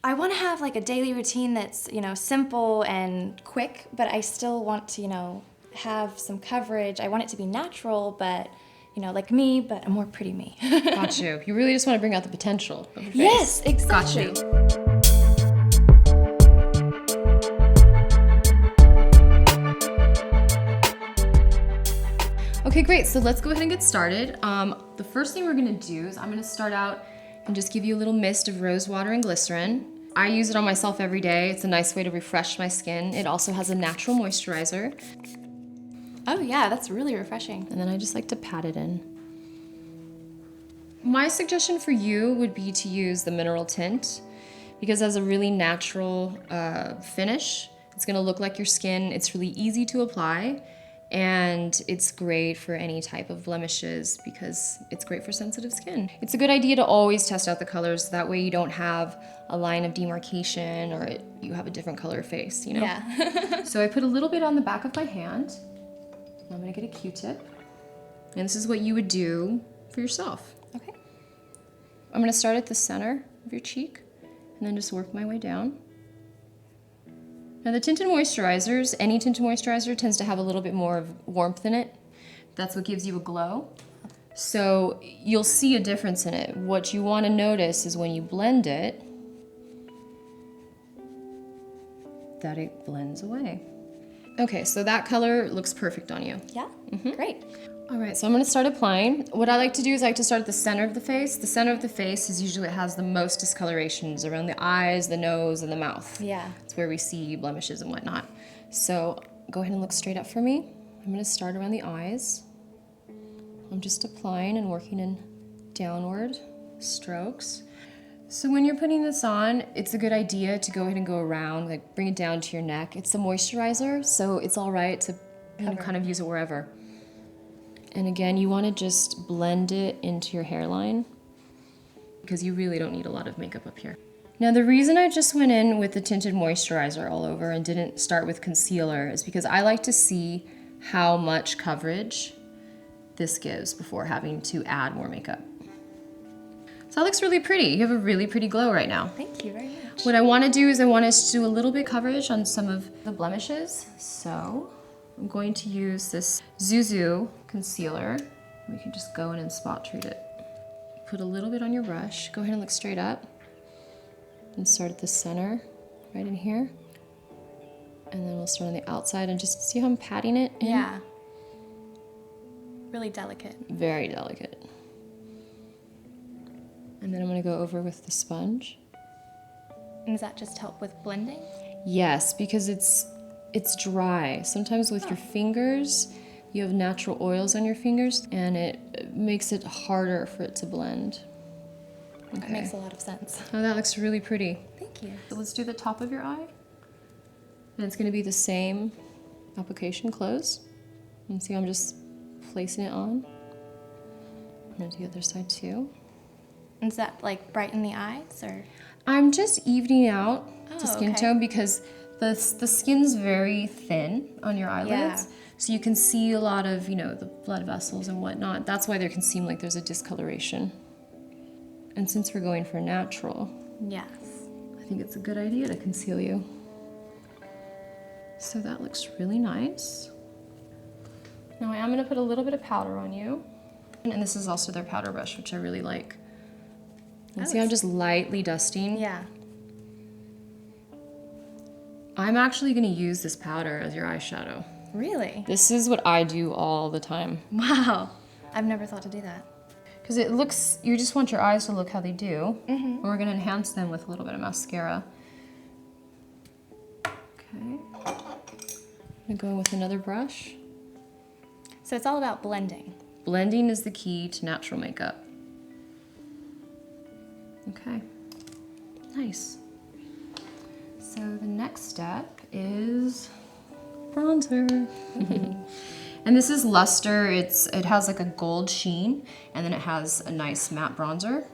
I want to have like a daily routine that's, you know, simple and quick, but I still want to, you know, have some coverage. I want it to be natural, but, you know, like me, but a more pretty me. Got you. You really just want to bring out the potential of your face. Yes, exactly. Got you. Okay, great. So let's go ahead and get started. The first thing we're gonna do is I'm gonna start out and just give you a little mist of rose water and glycerin. I use it on myself every day. It's a nice way to refresh my skin. It also has a natural moisturizer. Oh yeah, that's really refreshing. And then I just like to pat it in. My suggestion for you would be to use the mineral tint because it has a really natural finish. It's gonna look like your skin. It's really easy to apply. And it's great for any type of blemishes because it's great for sensitive skin. It's a good idea to always test out the colors. That way you don't have a line of demarcation or you have a different color face, you know? Yeah. So I put a little bit on the back of my hand. I'm gonna get a Q-tip. And this is what you would do for yourself. Okay. I'm gonna start at the center of your cheek and then just work my way down. Now the tinted moisturizers, any tinted moisturizer tends to have a little bit more of warmth in it. That's what gives you a glow. So you'll see a difference in it. What you want to notice is when you blend it, that it blends away. Okay, so that color looks perfect on you. Yeah, great. All right, so I'm gonna start applying. What I like to do is I like to start at the center of the face. The center of the face is usually what has the most discolorations around the eyes, the nose, and the mouth. Yeah. It's where we see blemishes and whatnot. So go ahead and look straight up for me. I'm gonna start around the eyes. I'm just applying and working in downward strokes. So when you're putting this on, it's a good idea to go ahead and go around, like bring it down to your neck. It's a moisturizer, so it's all right to kind of use it wherever. And again, you want to just blend it into your hairline because you really don't need a lot of makeup up here. Now the reason I just went in with the tinted moisturizer all over and didn't start with concealer is because I like to see how much coverage this gives before having to add more makeup. So that looks really pretty. You have a really pretty glow right now. Thank you very much. What I want to do is I want us to do a little bit coverage on some of the blemishes. So I'm going to use this Zuzu concealer. We can just go in and spot treat it. Put a little bit on your brush. Go ahead and look straight up. And start at the center, right in here. And then we'll start on the outside and just see how I'm patting it in. Yeah. Really delicate. Very delicate. And then I'm gonna go over with the sponge. And does that just help with blending? Yes, because it's dry. Sometimes with your fingers, you have natural oils on your fingers and it makes it harder for it to blend. Okay. That makes a lot of sense. Oh, that looks really pretty. Thank you. So let's do the top of your eye. And it's gonna be the same application close. And see, I'm just placing it on. I'm gonna do the other side too. And does that like brighten the eyes or? I'm just evening out the skin okay. tone because the skin's very thin on your eyelids. Yeah. So you can see a lot of, you know, the blood vessels and whatnot. That's why there can seem like there's a discoloration. And since we're going for natural, Yes. I think it's a good idea to conceal you. So that looks really nice. Now I am gonna put a little bit of powder on you. And this is also their powder brush, which I really like. And see, I'm just lightly dusting. Yeah. I'm actually gonna use this powder as your eyeshadow. Really? This is what I do all the time. Wow. I've never thought to do that. Because it looks, you just want your eyes to look how they do. And we're gonna enhance them with a little bit of mascara. Okay. I'm gonna go in with another brush. So it's all about blending. Blending is the key to natural makeup. Okay, nice. So the next step is bronzer. And this is Luster. It has like a gold sheen, and then it has a nice matte bronzer.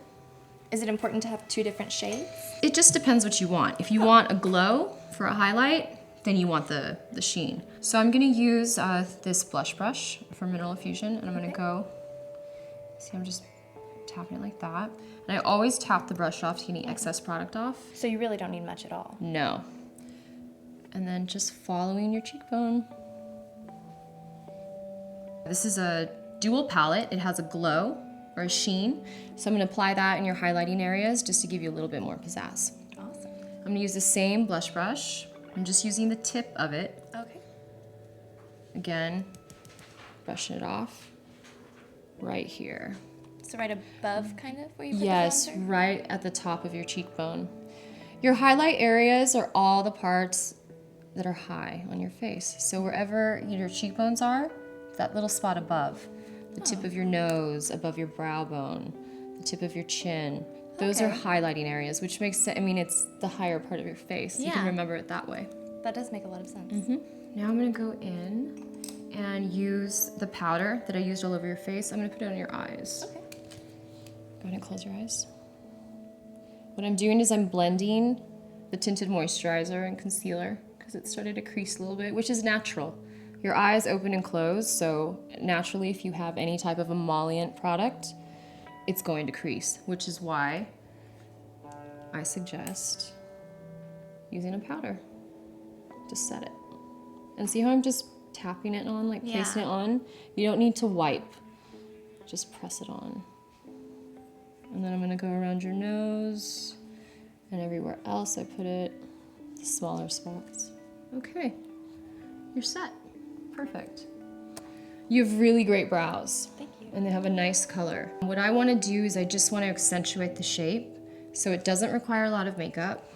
Is it important to have two different shades? It just depends what you want. If you want a glow for a highlight, then you want the sheen. So I'm gonna use this blush brush from Mineral Fusion, and I'm gonna go, see, I'm just tapping it like that. And I always tap the brush off to get any excess product off. So you really don't need much at all. No. And then just following your cheekbone. This is a dual palette. It has a glow or a sheen. So I'm gonna apply that in your highlighting areas just to give you a little bit more pizzazz. Awesome. I'm gonna use the same blush brush. I'm just using the tip of it. Okay. Again, brushing it off right here. So right above kind of where you put Yes, the bronzer? right at the top of your cheekbone. Your highlight areas are all the parts that are high on your face. So wherever your cheekbones are, that little spot above, the tip of your nose, above your brow bone, the tip of your chin, those are highlighting areas, which makes sense. I mean, it's the higher part of your face. You can Yeah. remember it that way. That does make a lot of sense. Now I'm gonna go in and use the powder that I used all over your face. I'm gonna put it on your eyes. Okay. Go ahead and close your eyes. What I'm doing is I'm blending the Tinted moisturizer and concealer because it started to crease a little bit, which is natural. Your eyes open and close, so naturally if you have any type of emollient product, it's going to crease, which is why I suggest using a powder to set it. And see how I'm just tapping it on, like placing it on? You don't need to wipe, just press it on. And then I'm gonna go around your nose and everywhere else I put it, the smaller spots. Okay, you're set. Perfect. You have really great brows. Thank you. And they have a nice color. What I wanna do is I just wanna accentuate the shape so it doesn't require a lot of makeup.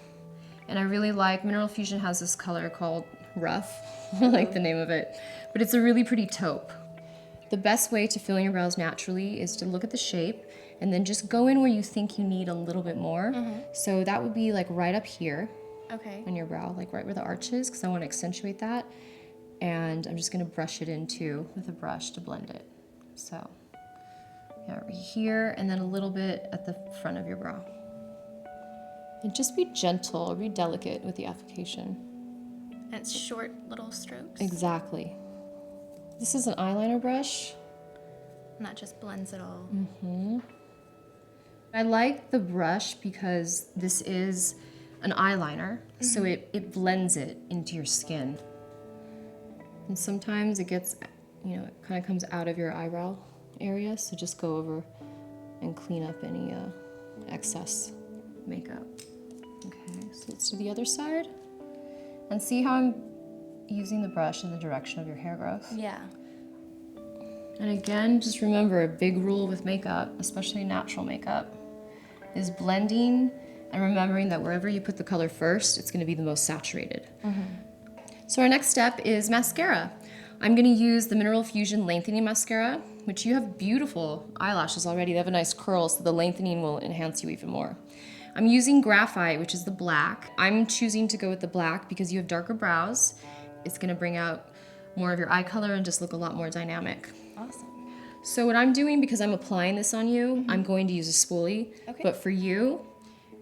And I really like, Mineral Fusion has this color called Rough. I like the name of it. But it's a really pretty taupe. The best way to fill in your brows naturally is to look at the shape and then just go in where you think you need a little bit more. So that would be like right up here Okay. on your brow, like right where the arch is, because I want to accentuate that. And I'm just gonna brush it in too with a brush to blend it. So, yeah, right here, and then a little bit at the front of your brow. And just be gentle, be delicate with the application. And it's short little strokes. Exactly. This is an eyeliner brush. And that just blends it all. I like the brush because this is an eyeliner, so it blends it into your skin. And sometimes it gets, you know, it kind of comes out of your eyebrow area, so just go over and clean up any excess makeup. Okay, so let's do the other side. And see how I'm using the brush in the direction of your hair growth. Yeah. And again, just remember, a big rule with makeup, especially natural makeup, is blending and remembering that wherever you put the color first, it's gonna be the most saturated. So our next step is mascara. I'm gonna use the Mineral Fusion Lengthening Mascara, which you have beautiful eyelashes already. They have a nice curl, so the lengthening will enhance you even more. I'm using Graphite, which is the black. I'm choosing to go with the black because you have darker brows. It's gonna bring out more of your eye color and just look a lot more dynamic. Awesome. So what I'm doing, because I'm applying this on you, I'm going to use a spoolie. Okay. But for you,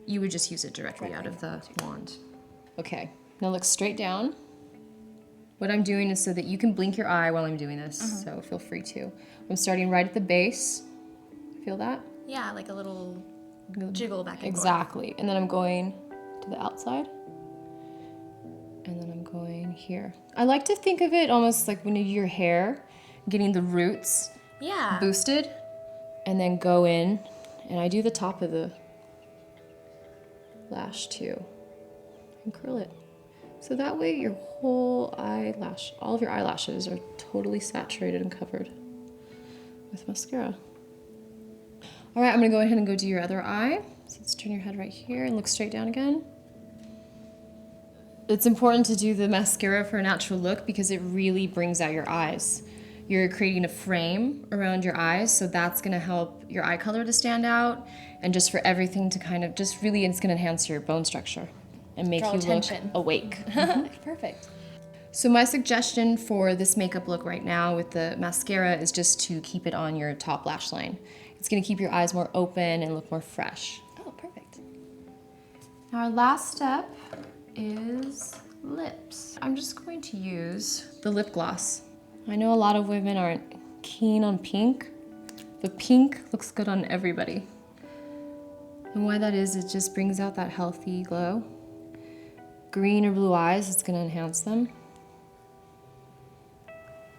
you would just use it directly out of the wand. Okay, now look straight down. What I'm doing is so that you can blink your eye while I'm doing this, so feel free to. I'm starting right at the base. Feel that? Yeah, like a little jiggle back and forth. Exactly. And then I'm going to the outside. And then I'm going here. I like to think of it almost like when you do your hair, getting the roots Yeah. boosted, and then go in, and I do the top of the lash too, and curl it. So that way your whole eyelash, all of your eyelashes are totally saturated and covered with mascara. All right, I'm gonna go ahead and go do your other eye. So let's turn your head right here and look straight down again. It's important to do the mascara for a natural look because it really brings out your eyes. You're creating a frame around your eyes, so that's gonna help your eye color to stand out and just for everything to kind of just really, it's gonna enhance your bone structure and make Draw you attention. look awake. Perfect. So my suggestion for this makeup look right now with the mascara is just to keep it on your top lash line. It's gonna keep your eyes more open and look more fresh. Oh, perfect. Now our last step is lips. I'm just going to use the lip gloss. I know a lot of women aren't keen on pink, The pink looks good on everybody. And why that is, it just brings out that healthy glow. Green or blue eyes, it's gonna enhance them.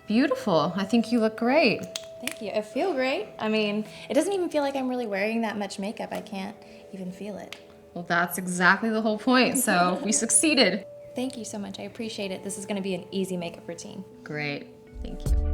Beautiful, I think you look great. Thank you, I feel great. I mean, it doesn't even feel like I'm really wearing that much makeup. I can't even feel it. Well, that's exactly the whole point, so we succeeded. Thank you so much, I appreciate it. This is gonna be an easy makeup routine. Great, thank you.